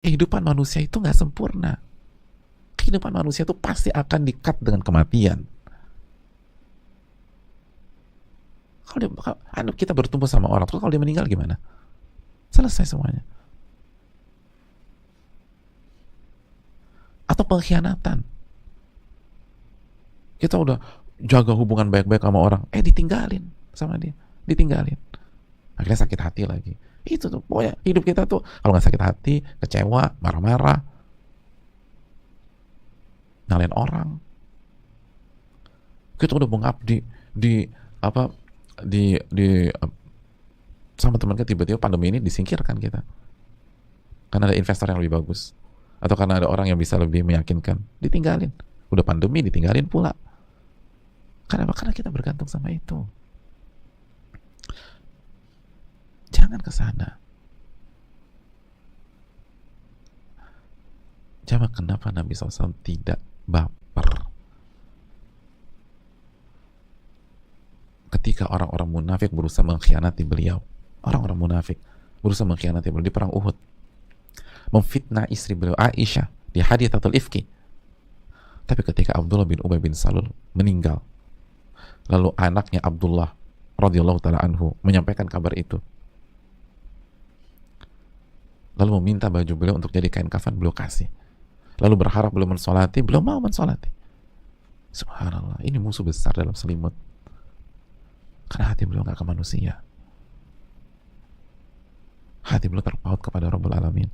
Kehidupan manusia itu nggak sempurna. Kehidupan manusia itu pasti akan di-cut dengan kematian. Kalau kita bertumbuh sama orang, terus kalau dia meninggal gimana? Selesai semuanya. Atau pengkhianatan. Kita udah jaga hubungan baik-baik sama orang, ditinggalin sama dia, ditinggalin. Akhirnya sakit hati lagi. Itu tuh, pokoknya hidup kita tuh kalau nggak sakit hati, kecewa, marah-marah, nyalain orang. Kita udah mengabdi di apa di sama teman kita, tiba-tiba pandemi ini disingkirkan kita karena ada investor yang lebih bagus atau karena ada orang yang bisa lebih meyakinkan, ditinggalin. Udah pandemi ditinggalin pula. Kenapa? Karena kita bergantung sama itu. Jangan ke sana. Jangan. Kenapa Nabi SAW tidak baper ketika orang-orang munafik berusaha mengkhianati beliau? Orang-orang munafik berusaha mengkhianati beliau di perang Uhud, memfitnah istri beliau Aisyah di hadithatul ifki. Tapi ketika Abdullah bin Ubay bin Salul meninggal, lalu anaknya Abdullah radhiyallahu taala anhu menyampaikan kabar itu, lalu meminta baju beliau untuk jadi kain kafan, beliau kasih. Lalu berharap beliau mensolati, beliau mau mensolati. Subhanallah, ini musuh besar dalam selimut. Karena hati beliau gak ke manusia. Hati beliau terpaut kepada Rabbul Alamin.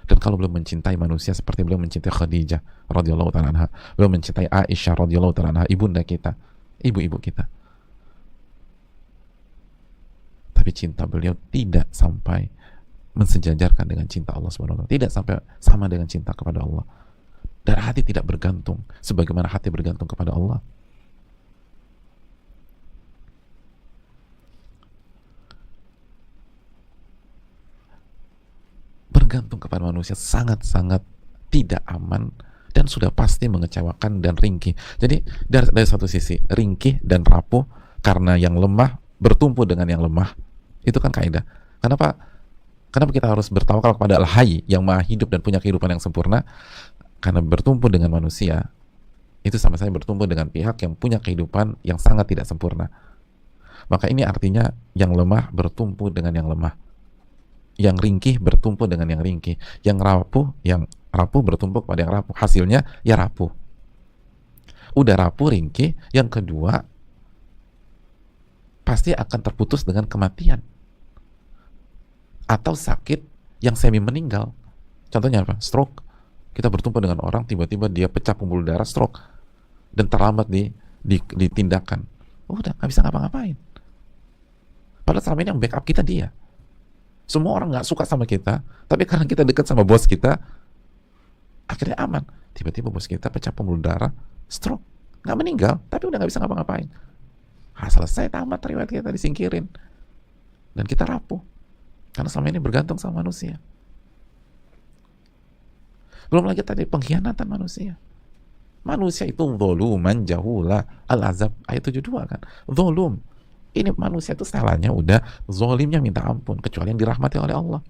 Dan kalau beliau mencintai manusia seperti beliau mencintai Khadijah radhiyallahu taala anha, beliau mencintai Aisyah radhiyallahu taala anha, ibunda kita, ibu-ibu kita. Tapi cinta beliau tidak sampai mensejajarkan dengan cinta Allah SWT, tidak sampai sama dengan cinta kepada Allah. Dan hati tidak bergantung sebagaimana hati bergantung kepada Allah. Bergantung kepada manusia sangat-sangat tidak aman dan sudah pasti mengecewakan dan ringkih. Jadi dari satu sisi ringkih dan rapuh karena yang lemah bertumpu dengan yang lemah. Itu kan kaidah. Kenapa kita harus bertawakal kepada Al-Hayy yang maha hidup dan punya kehidupan yang sempurna? Karena bertumpu dengan manusia itu sama saja bertumpu dengan pihak yang punya kehidupan yang sangat tidak sempurna. Maka ini artinya yang lemah bertumpu dengan yang lemah, yang ringkih bertumpu dengan yang ringkih, yang rapuh bertumpu pada yang rapuh. Hasilnya ya rapuh. Udah rapuh, ringkih, yang kedua pasti akan terputus dengan kematian atau sakit yang semi meninggal. Contohnya apa? Stroke. Kita bertumpu dengan orang, tiba-tiba dia pecah pembuluh darah, stroke, dan terlambat ditindakan. Udah nggak bisa ngapa-ngapain. Padahal selama ini yang backup kita dia. Semua orang nggak suka sama kita, tapi karena kita dekat sama bos kita, akhirnya aman. Tiba-tiba bos kita pecah pembuluh darah, stroke, nggak meninggal, tapi udah nggak bisa ngapa-ngapain. Selesai, tamat, riwayat kita disingkirin, dan kita rapuh. Karena selama ini bergantung sama manusia. Belum lagi tadi pengkhianatan manusia. Manusia itu zoluman jahula al-azab, ayat 72 kan. Zolum. Ini manusia itu salahnya udah zolimnya minta ampun, kecuali yang dirahmati oleh Allah.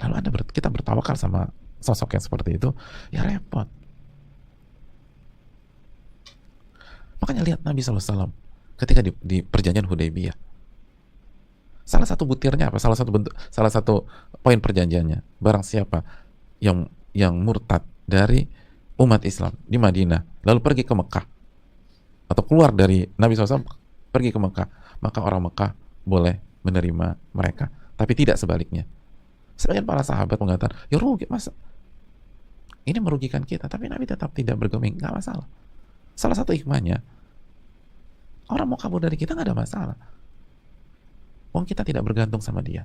Lalu kita bertawakal sama sosok yang seperti itu, ya repot. Makanya lihat Nabi SAW ketika di perjanjian Hudaybiyah. Salah satu butirnya apa? Salah satu poin perjanjiannya, barang siapa yang murtad dari umat Islam di Madinah lalu pergi ke Mekah atau keluar dari Nabi SAW pergi ke Mekah, maka orang Mekah boleh menerima mereka, tapi tidak sebaliknya. Sebagian para sahabat mengatakan, ya rugi, masa ini merugikan kita, tapi Nabi tetap tidak bergeming, nggak masalah. Salah satu hikmahnya, orang mau kabur dari kita nggak ada masalah. Wong kita tidak bergantung sama dia.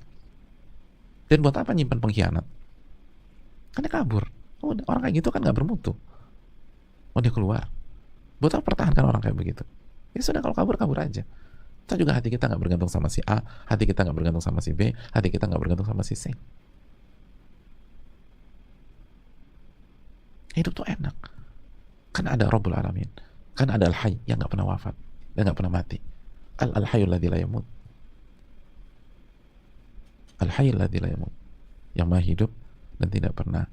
Dan buat apa nyimpan pengkhianat? Kan dia kabur. Udah, orang kayak gitu kan nggak bermutu. Mau dia keluar. Buat apa pertahankan orang kayak begitu? Ya sudah, kalau kabur aja. Kita juga hati kita nggak bergantung sama si A, hati kita nggak bergantung sama si B, hati kita nggak bergantung sama si C. Hidup tuh enak. Kan ada Rabbul Alamin. Kan ada Al-Hayy yang nggak pernah wafat dan nggak pernah mati. Al-Hayyul ladzi la yamut. Al-Hayyul Ladzi la yamut, yang maha hidup dan tidak pernah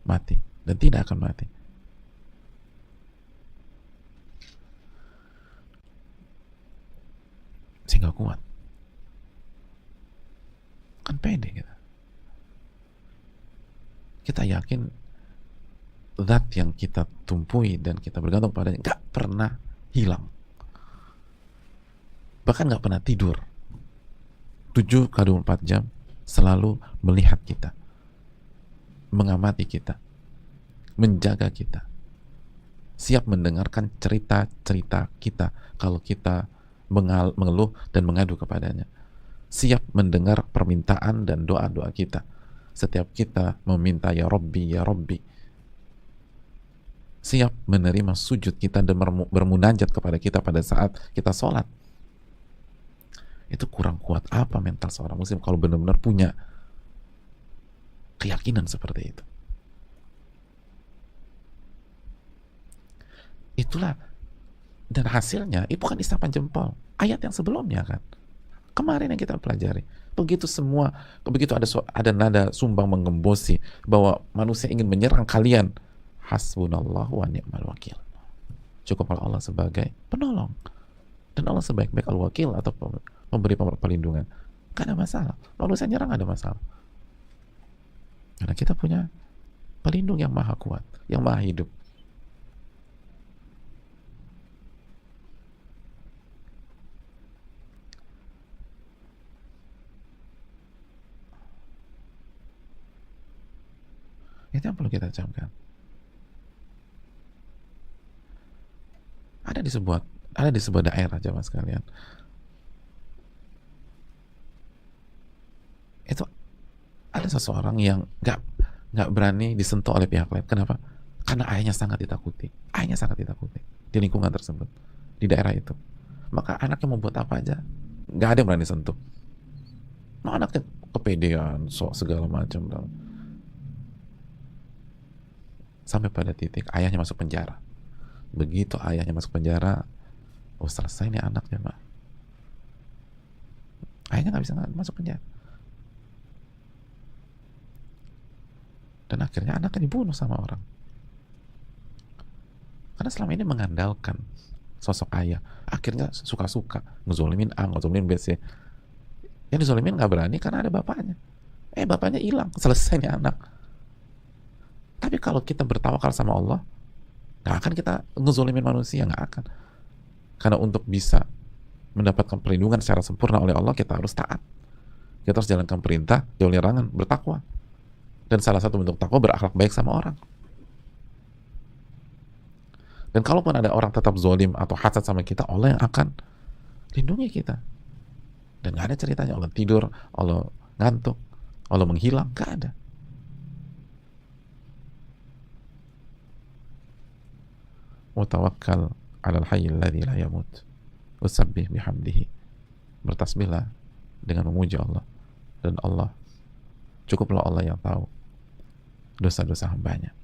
mati dan tidak akan mati. Sehingga kuat, kan pede kita. Kita yakin zat yang kita tumpui dan kita bergantung padanya nggak pernah hilang, bahkan nggak pernah tidur. 7x24 jam selalu melihat kita, mengamati kita, menjaga kita, siap mendengarkan cerita-cerita kita kalau kita mengeluh dan mengadu kepadanya, siap mendengar permintaan dan doa-doa kita setiap kita meminta ya Rabbi ya Rabbi, siap menerima sujud kita dan bermunajat kepada kita pada saat kita sholat. Itu kurang kuat apa mental seorang muslim kalau benar-benar punya keyakinan seperti itu. Itulah, dan hasilnya itu bukan isapan jempol, ayat yang sebelumnya kan kemarin yang kita pelajari. Begitu ada nada sumbang menggembosi bahwa manusia ingin menyerang kalian, hasbunallahu wa ni'mal wakil, cukuplah Allah sebagai penolong dan Allah sebaik-baik al-wakil atau pemberi perlindungan. Gak ada masalah, manusia nyerang gak ada masalah, karena kita punya pelindung yang maha kuat, yang maha hidup. Itu yang perlu kita camkan. Ada di sebuah daerah, jamaah sekalian, itu ada seseorang yang nggak berani disentuh oleh pihak lain. Kenapa? Karena ayahnya sangat ditakuti. Ayahnya sangat ditakuti di lingkungan tersebut, di daerah itu. Maka anaknya mau buat apa aja, nggak ada yang berani sentuh. Nah, anaknya kepedean, sok segala macam. Sampai pada titik ayahnya masuk penjara. Begitu ayahnya masuk penjara, oh selesai nih anaknya, Pak. Ayahnya nggak bisa masuk penjara. Dan akhirnya anaknya dibunuh sama orang. Karena selama ini mengandalkan sosok ayah, akhirnya suka-suka ngezolimin A, ngezolimin B, C. Yang dizolimin nggak berani karena ada bapaknya. Bapaknya hilang, selesai nih anak. Tapi kalau kita bertawakal sama Allah, nggak akan kita ngezolimin manusia, nggak akan. Karena untuk bisa mendapatkan perlindungan secara sempurna oleh Allah, kita harus taat. Kita harus jalankan perintah, jauhi larangan, bertakwa. Dan salah satu bentuk takwa berakhlak baik sama orang. Dan kalaupun ada orang tetap zolim atau hasad sama kita, Allah yang akan lindungi kita. Dan nggak ada ceritanya Allah tidur, Allah ngantuk, Allah menghilang, nggak ada. Watawakkal 'alal hayyil ladzi la yamut wasabbih bihamdihi. Bertasbihlah dengan memuji Allah, dan Allah, cukuplah Allah yang tahu dosa-dosa hambanya.